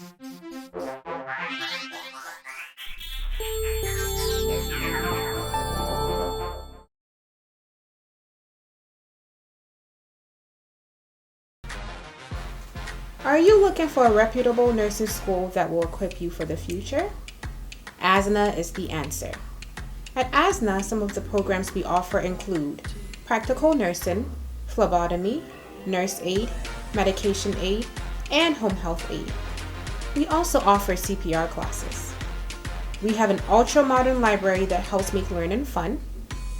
Are you looking for a reputable nursing school that will equip you for the future? ASNA is the answer. At ASNA, some of the programs we offer include practical nursing, phlebotomy, nurse aid, medication aid, and home health aid. We also offer CPR classes. We have an ultra-modern library that helps make learning fun,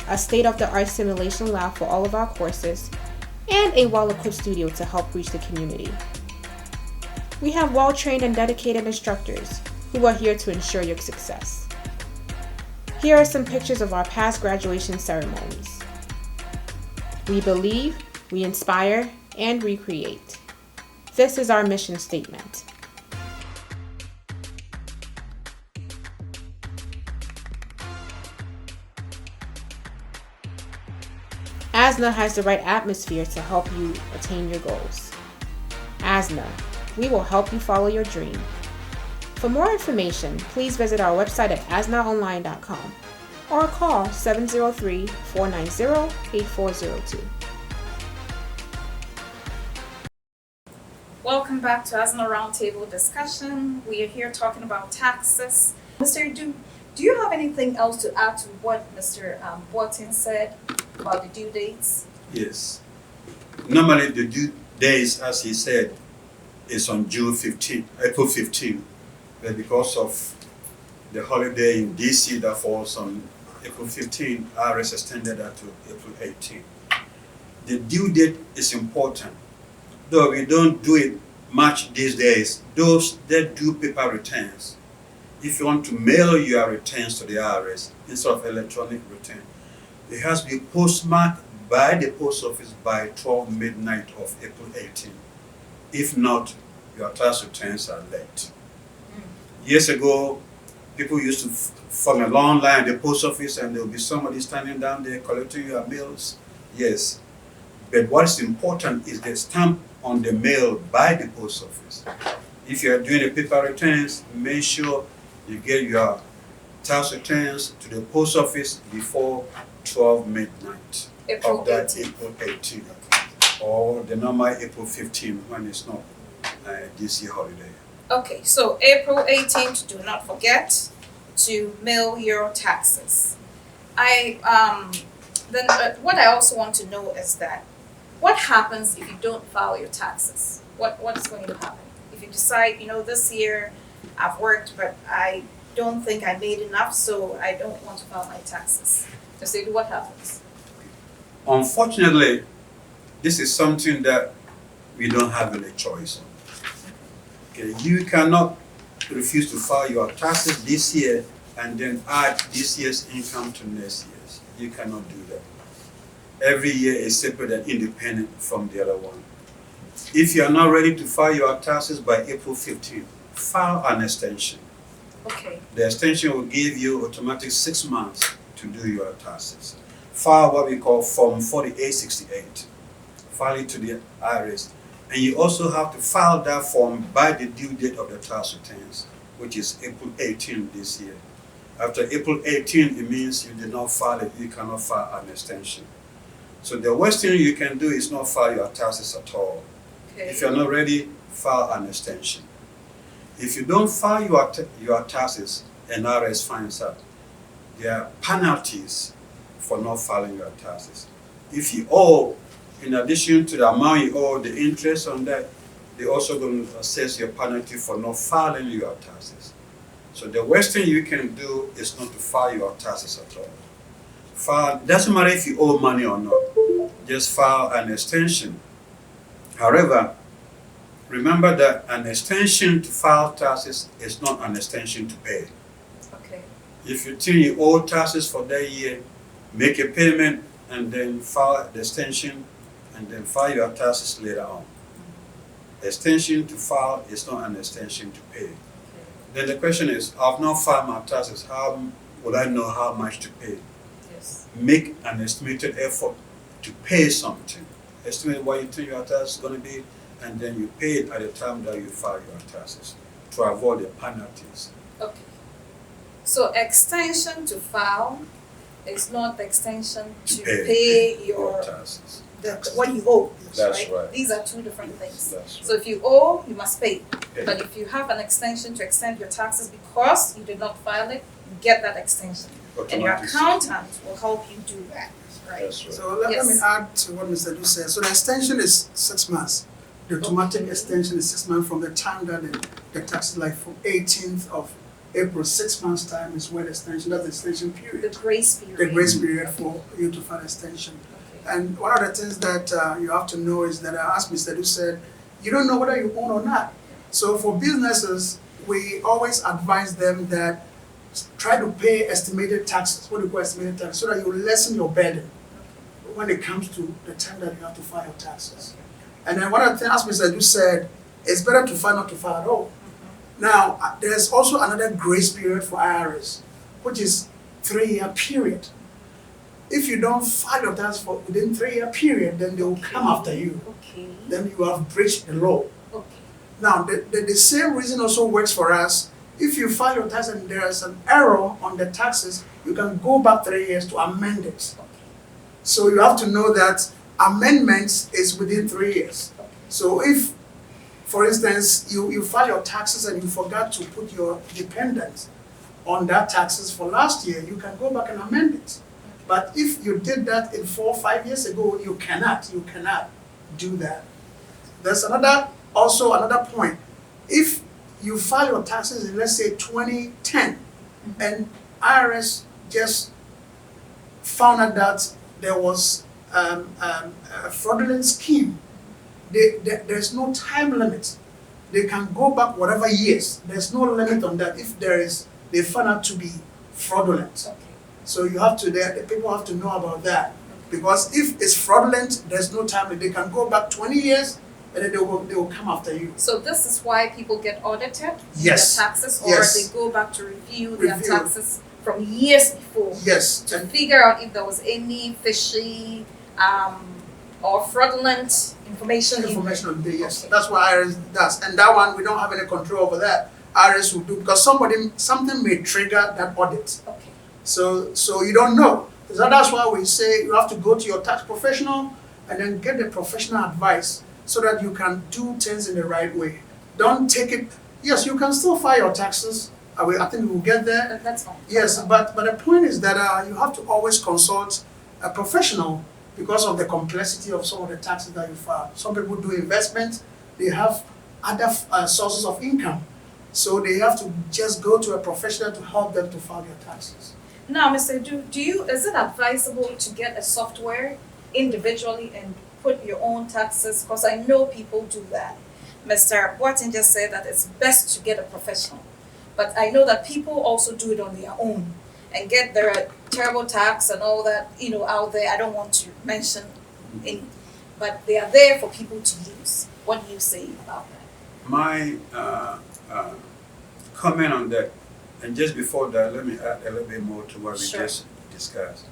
a state-of-the-art simulation lab for all of our courses, and a well-equipped studio to help reach the community. We have well-trained and dedicated instructors who are here to ensure your success. Here are some pictures of our past graduation ceremonies. We believe, we inspire, and recreate. This is our mission statement. ASNA has the right atmosphere to help you attain your goals. ASNA, we will help you follow your dream. For more information, please visit our website at asnaonline.com or call 703-490-8402. Welcome back to ASNA Roundtable Discussion. We are here talking about taxes. Mr. Do you have anything else to add to what Mr. Boateng said about the due dates? Yes. Normally the due days, as he said, is on April 15th. But because of the holiday in DC that falls on April 15th, IRS extended that to April 18th. The due date is important. Though we don't do it much these days, those that do paper returns, if you want to mail your returns to the IRS instead of electronic return, it has to be postmarked by the post office by 12 midnight of April 18th. If not, your tax returns are late. Years ago, people used to form a long line at the post office and there will be somebody standing down there collecting your mails. Yes. But what's important is the stamp on the mail by the post office. If you are doing the paper returns, make sure you get your tax returns to the post office before 12 midnight April of that 18th. April 18th or the normal April 15th when it's not DC holiday. Okay, so April 18th, do not forget to mail your taxes. What I also want to know is that what happens if you don't file your taxes? What is going to happen? If you decide, this year I've worked, but I don't think I made enough, so I don't want to file my taxes. Just say, what happens? Unfortunately, this is something that we don't have any choice on. Okay, you cannot refuse to file your taxes this year and then add this year's income to next year's. You cannot do that. Every year is separate and independent from the other one. If you are not ready to file your taxes by April 15th, file an extension. Okay. The extension will give you automatic 6 months to do your taxes. File what we call Form 4868. File it to the IRS. And you also have to file that form by the due date of the tax returns, which is April 18th this year. After April 18th, it means you did not file it, you cannot file an extension. So the worst thing you can do is not file your taxes at all. Okay. If you're not ready, file an extension. If you don't file your taxes and IRS finds out, there are penalties for not filing your taxes. If you owe, in addition to the amount you owe, the interest on that, they're also going to assess your penalty for not filing your taxes. So the worst thing you can do is not to file your taxes at all. Doesn't matter if you owe money or not, just file an extension. However, remember that an extension to file taxes is not an extension to pay. Okay. If you think you owe taxes for that year, make a payment and then file the extension and then file your taxes later on. Extension to file is not an extension to pay. Okay. Then the question is, I've not filed my taxes, how would I know how much to pay? Yes. Make an estimated effort to pay something. Estimate what you think your tax is going to be, and then you pay it at the time that you file your taxes. to avoid the penalties. Okay. So extension to file is not the extension to pay your taxes. what you owe. That's right. These are two different things. That's right. So if you owe, you must pay. Pay. But if you have an extension to extend your taxes because you did not file it, you get that extension. And your accountant will help you do that. Right. That's right. So let me add to what Mr. Du said. So the extension is 6 months. The automatic extension is 6 months from the time that the tax, like from 18th of April, 6 months time is when the extension, that's the extension period. The grace period. The grace period for you to file extension. And one of the things that you have to know is that, as Mr. Du said, you don't know whether you own or not. So for businesses, we always advise them that try to pay estimated taxes, what we call estimated taxes, so that you lessen your burden when it comes to the time that you have to file your taxes. And then one of the things, as Mr. Du said, it's better to file not to file at all. Now, there's also another grace period for IRS, which is 3-year period. If you don't file your tax for within 3-year period, then they will come after you. Okay. Then you have breached the law. Okay. Now, the same reason also works for us. If you file your tax and there is an error on the taxes, you can go back 3 years to amend it. Okay. So you have to know that amendments is within 3 years. So if, for instance, you file your taxes and you forgot to put your dependents on that taxes for last year, you can go back and amend it. But if you did that in 4 or 5 years ago, you cannot do that. There's also another point. If you file your taxes in, let's say, 2010, and IRS just found out that there was a fraudulent scheme, there's no time limit. They can go back whatever years. There's no limit on that if they found out to be fraudulent. Okay. So you have to, the people have to know about that. Because if it's fraudulent, there's no time limit. They can go back 20 years and then they will come after you. So this is why people get audited Yes. their taxes, or Yes. they go back to review their taxes from years before. Yes. To figure out if there was any fishy or fraudulent information. Information, yes. Okay. That's what IRS does. And that one, we don't have any control over that. IRS will do, because something may trigger that audit. Okay. So you don't know. So that's why we say you have to go to your tax professional and then get the professional advice so that you can do things in the right way. Don't take it. Yes, you can still file your taxes. I think we'll get there. That's fine. Yes, but the point is that you have to always consult a professional because of the complexity of some of the taxes that you file. Some people do investment. They have other sources of income. So they have to just go to a professional to help them to file their taxes. Now, Mr. Du, is it advisable to get a software individually and put your own taxes? Because I know people do that. Mr. Boatin just said that it's best to get a professional. But I know that people also do it on their own and get their terrible tax and all that, out there. I don't want to mention any, but they are there for people to use. What do you say about that? My comment on that, and just before that, let me add a little bit more to what we just discussed.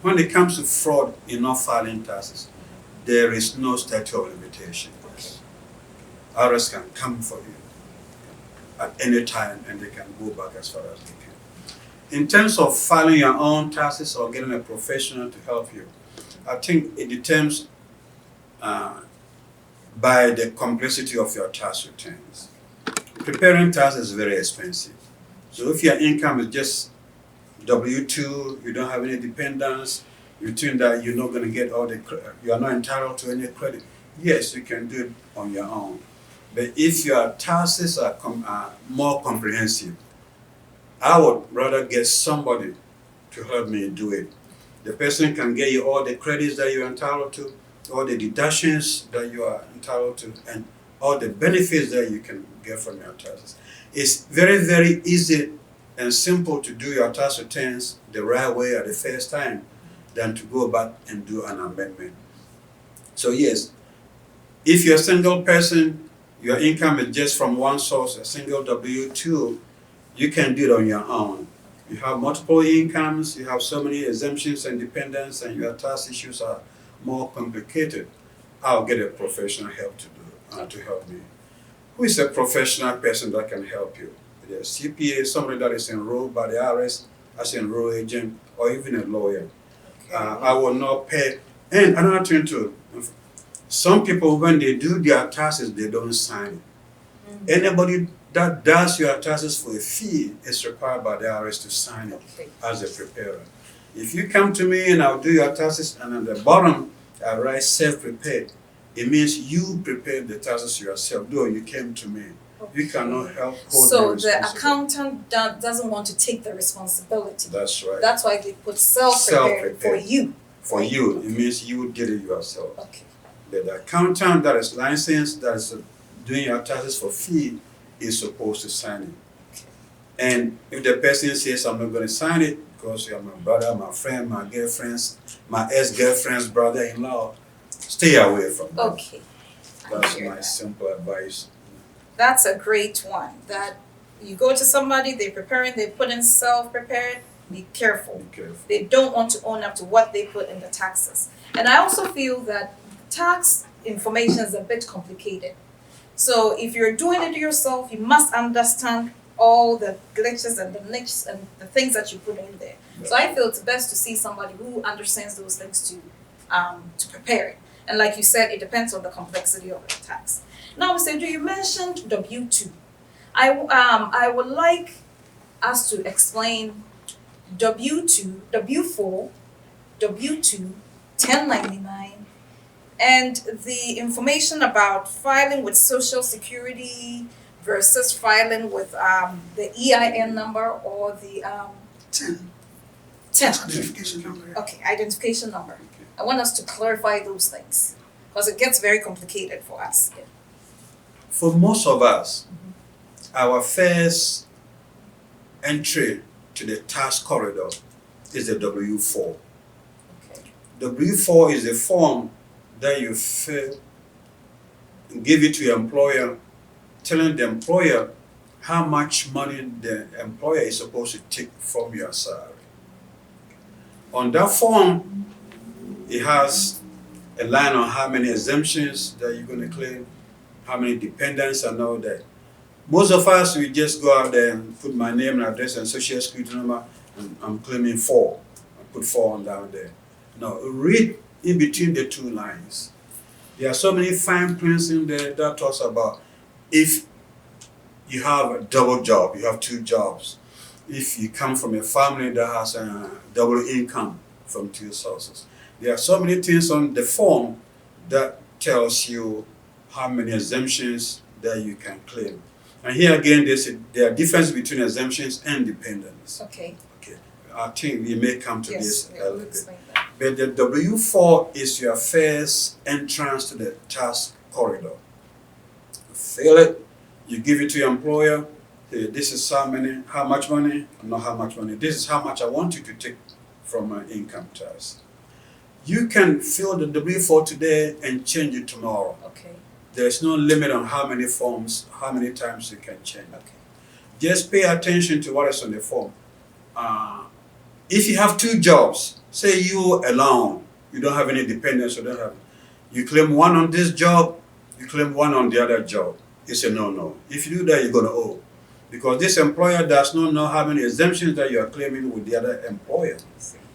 When it comes to fraud in not filing taxes, there is no statute of limitations. IRS can come for you at any time and they can go back as far as they can. In terms of filing your own taxes or getting a professional to help you, I think it determines by the complexity of your tax returns. Preparing taxes is very expensive. So if your income is just W-2, you don't have any dependents, you think that you're not going to get you are not entitled to any credit, yes, you can do it on your own. But if your taxes are more comprehensive, I would rather get somebody to help me do it. The person can get you all the credits that you're entitled to, all the deductions that you are entitled to, and all the benefits that you can get from your taxes. It's very, very easy and simple to do your tax returns the right way at the first time than to go back and do an amendment. So yes, if you're a single person, your income is just from one source, a single W-2, you can do it on your own. You have multiple incomes, you have so many exemptions and dependents, and your tax issues are more complicated. I'll get a professional help to help me. who is a professional person that can help you. The CPA, somebody that is enrolled by the IRS as an enrolled agent, or even a lawyer. Okay. I will not pay. And another thing too, some people, when they do their taxes, they don't sign it. Anybody that does your taxes for a fee is required by the IRS to sign it Okay. as a preparer. If you come to me and I'll do your taxes, and at the bottom I write self-prepared, it means you prepared the taxes yourself, though you came to me. You cannot help hold So me the responsible. accountant doesn't want to take the responsibility. That's right. That's why they put self-prepared for Self-prepared. you. For you, it means you did it yourself. Okay. The accountant that is licensed, that is doing your taxes for fee, is supposed to sign it. And if the person says, I'm not going to sign it because you're my brother, my friend, my girlfriend's, my ex-girlfriend's brother-in-law, stay away from that. Okay. I That's hear my that. simple advice. That's a great one. That you go to somebody, they're preparing, they put in self-prepared, be careful. Be careful. They don't want to own up to what they put in the taxes. And I also feel that tax information is a bit complicated. So if you're doing it yourself, you must understand all the glitches and the niches and the things that you put in there. So I feel it's best to see somebody who understands those things to prepare it. And like you said, it depends on the complexity of the tax. Now, Mr. Edu, you mentioned W-2. I would like us to explain W-2, W-4, W-2, 1099, and the information about filing with Social Security versus filing with the EIN number or the 10. 10. Identification number. yeah. Okay, identification number. I want us to clarify those things because it gets very complicated for us. For most of us, our first entry to the tax corridor is the W-4. Okay. W-4 is a form that you fill and give it to your employer, telling the employer how much money the employer is supposed to take from your salary. On that form, it has a line on how many exemptions that you're going to claim, how many dependents and all that. Most of us, we just go out there and put my name and address and social security number, and I'm claiming 4. I put 4 on down there. Now, read in between the two lines. There are so many fine prints in there that talks about if you have a double job, you have 2 jobs. If you come from a family that has a double income from 2 sources. There are so many things on the form that tells you how many exemptions that you can claim. And here again, there are differences between exemptions and dependents. Okay. Okay, I think we may come to Yes, this a we'll little bit. explain that. But the W-4 is your first entrance to the tax corridor. You fill it, you give it to your employer. Hey, this is how much money, not how much money. This is how much I want you to take from my income tax. You can fill the W-4 today and change it tomorrow. Okay. There's no limit on how many forms, how many times you can change. Okay. Just pay attention to what is on the form. If you have 2 jobs, say you alone, you don't have any dependents, you claim 1 on this job, you claim 1 on the other job. It's a no-no. If you do that, you're going to owe. Because this employer does not know how many exemptions that you are claiming with the other employer.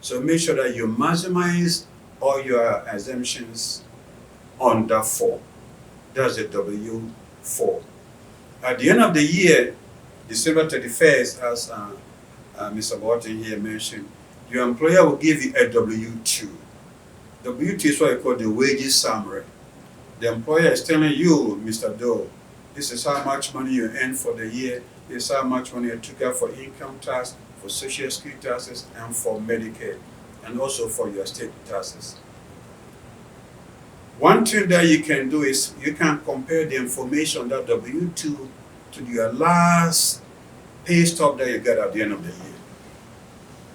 So make sure that you maximize all your exemptions on that form. That's the W-4. At the end of the year, December 31st, as Mr. Barton here mentioned, your employer will give you a W-2. W-2 is what I call the wages summary. The employer is telling you, Mr. Doe, this is how much money you earned for the year, this is how much money you took out for income tax, for social security taxes, and for Medicaid, and also for your state taxes. One thing that you can do is you can compare the information that W-2 to your last pay stub that you get at the end of the year.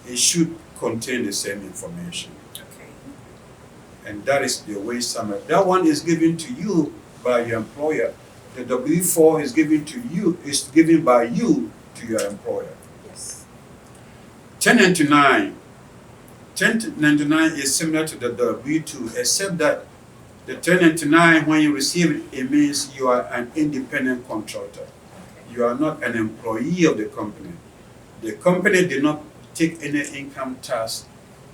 It should contain the same information. Okay. And that is the wage summary. That one is given to you by your employer. The W-4 is given to you, is given by you to your employer. Yes. 1099. 1099 is similar to the W-2, except that The 1099, when you receive it, it means you are an independent contractor. You are not an employee of the company. The company did not take any income tax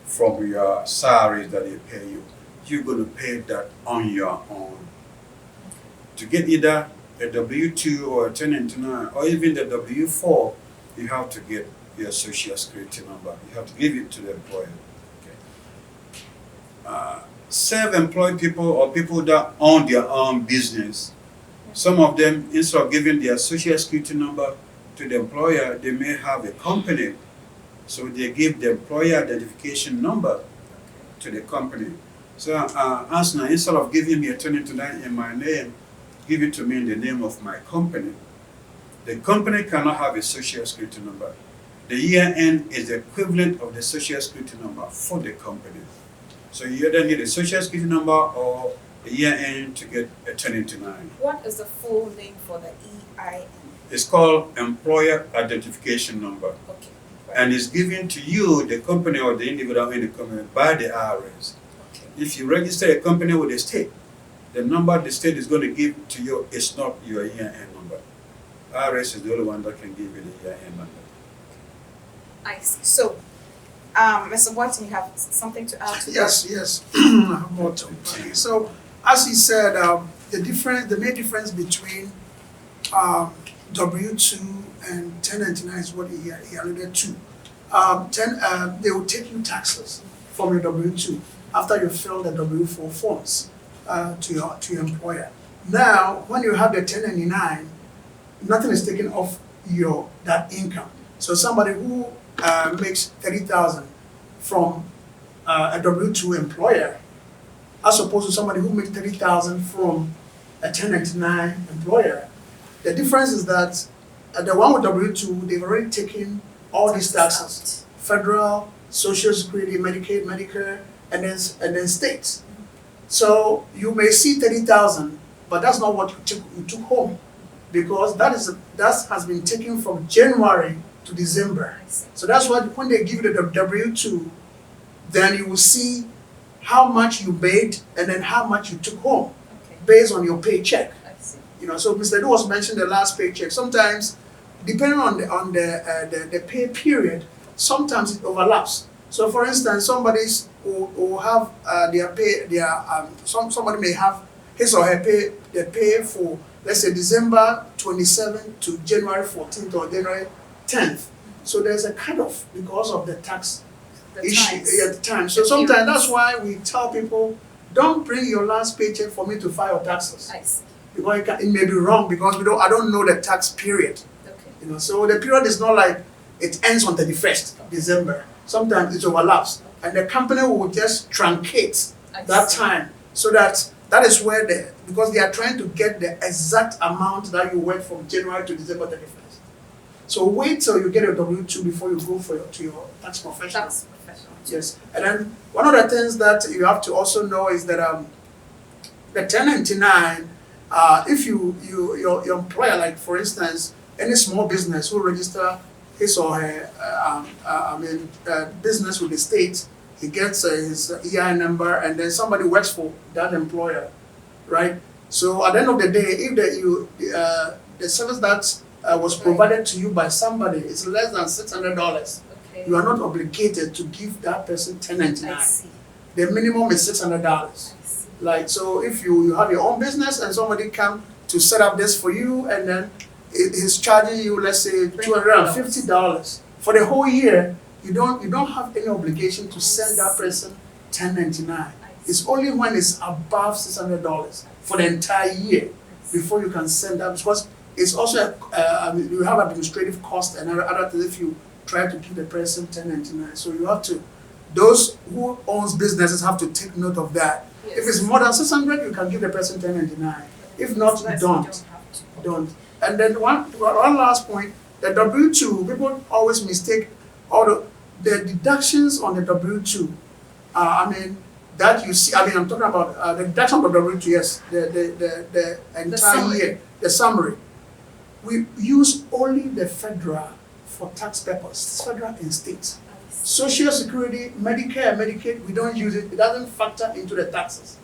from your salaries that they pay you. You're going to pay that on your own. To get either a W-2 or a 1099 or even the W-4, you have to get your social security number. You have to give it to the employer. Okay. Self-employed people or people that own their own business, some of them, instead of giving their social security number to the employer, they may have a company. So they give the employer identification number to the company. So ASNA, instead of giving me a 1099 in my name, give it to me in the name of my company. The company cannot have a social security number. The year end is the equivalent of the social security number for the company. So you either need a social security number or a year end to get a 1099. What is the full name for the EIN? It's called Employer Identification Number. Okay. And it's given to you, the company or the individual in the company, by the IRS. Okay. If you register a company with the state, the number the state is going to give to you is not your EIN number. IRS is the only one that can give you the EIN number. I see. So, Mr. Watson, you have something to add to that? Yes. I have more to say. So, as he said, the main difference between W-2 and 1099 is what he alluded to. They will take you taxes from your W-2 after you fill the W-4 forms to your employer. Now, when you have the 1099, nothing is taken off that income. So somebody who makes 30,000 from a W-2 employer, as opposed to somebody who makes 30,000 from a 1099 employer, the difference is that the one with W-2, they've already taken all these taxes: federal, Social Security, Medicaid, Medicare, and then states. So you may see 30,000, but that's not what you took home, because that has been taken from January to December. So that's why when they give you the W-2, then you will see how much you made and then how much you took home, based on your paycheck. So Mr. Edu was mentioned the last paycheck. Sometimes, depending on the pay period, sometimes it overlaps. So for instance, somebody will have somebody may have his or her pay for, let's say, December 27th to January 14th or January 10th. So there's a cutoff because of the tax issue at the time. So sometimes that's why we tell people, don't bring your last paycheck for me to file your taxes. I see. Because it may be wrong, because I don't know the tax period. Okay. So the period is not like it ends on 31st December. Sometimes it overlaps, and the company will just truncate that time, so that is where because they are trying to get the exact amount that you work from January to December 31st. So wait till you get a W-2 before you go to your tax professional. Tax professional. Yes, and then one of the things that you have to also know is that the 1099. If your employer, like for instance, any small business who register his or her business with the state, he gets his EIN number, and then somebody works for that employer, right? So at the end of the day, if the service that was provided to you by somebody is less than $600, you are not obligated to give that person 1099. I see. The minimum is $600. Like, so if you have your own business and somebody come to set up this for you, and then he's charging you, let's say, $250 for the whole year, you don't have any obligation to send that person 1099. It's only when it's above $600 for the entire year before you can send that, because it's also you have administrative cost and other things if you try to give the person 1099. So you have to, those who owns businesses have to take note of that. Yes. If it's more than 600, you can give the person 1099. If not, you don't. And then one last point, the W-2, people always mistake all the deductions on the W-2. That you see, I'm talking about the deduction of the W-2, yes, the entire year, the summary. We use only the federal for tax purposes, federal and state. Social Security, Medicare, Medicaid, we don't use it. It doesn't factor into the taxes.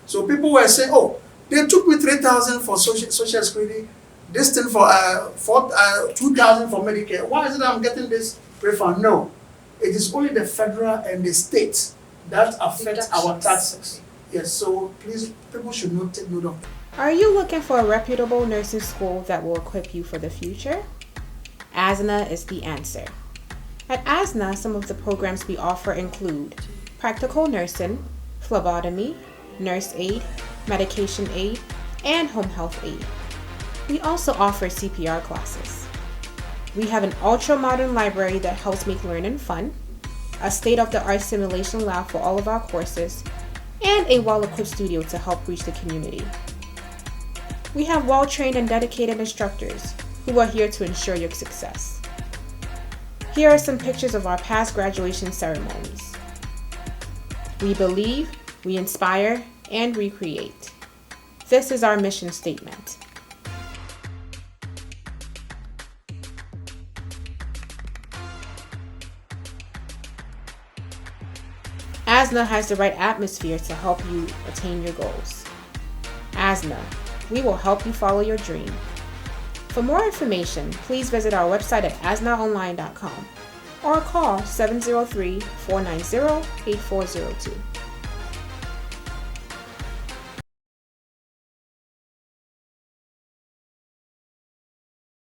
So people were saying, oh, they took me 3,000 for social security, this thing for 2,000 for Medicare. Why is it I'm getting this refund? No, it is only the federal and the states that affect our taxes. Yes, so please, people should take note of that. Are you looking for a reputable nursing school that will equip you for the future? ASNA is the answer. At ASNA, some of the programs we offer include practical nursing, phlebotomy, nurse aid, medication aid, and home health aid. We also offer CPR classes. We have an ultra-modern library that helps make learning fun, a state-of-the-art simulation lab for all of our courses, and a well-equipped studio to help reach the community. We have well-trained and dedicated instructors who are here to ensure your success. Here are some pictures of our past graduation ceremonies. We believe, we inspire, and we create. This is our mission statement. ASNA has the right atmosphere to help you attain your goals. ASNA, we will help you follow your dream. For more information, please visit our website at asnaonline.com or call 703-490-8402.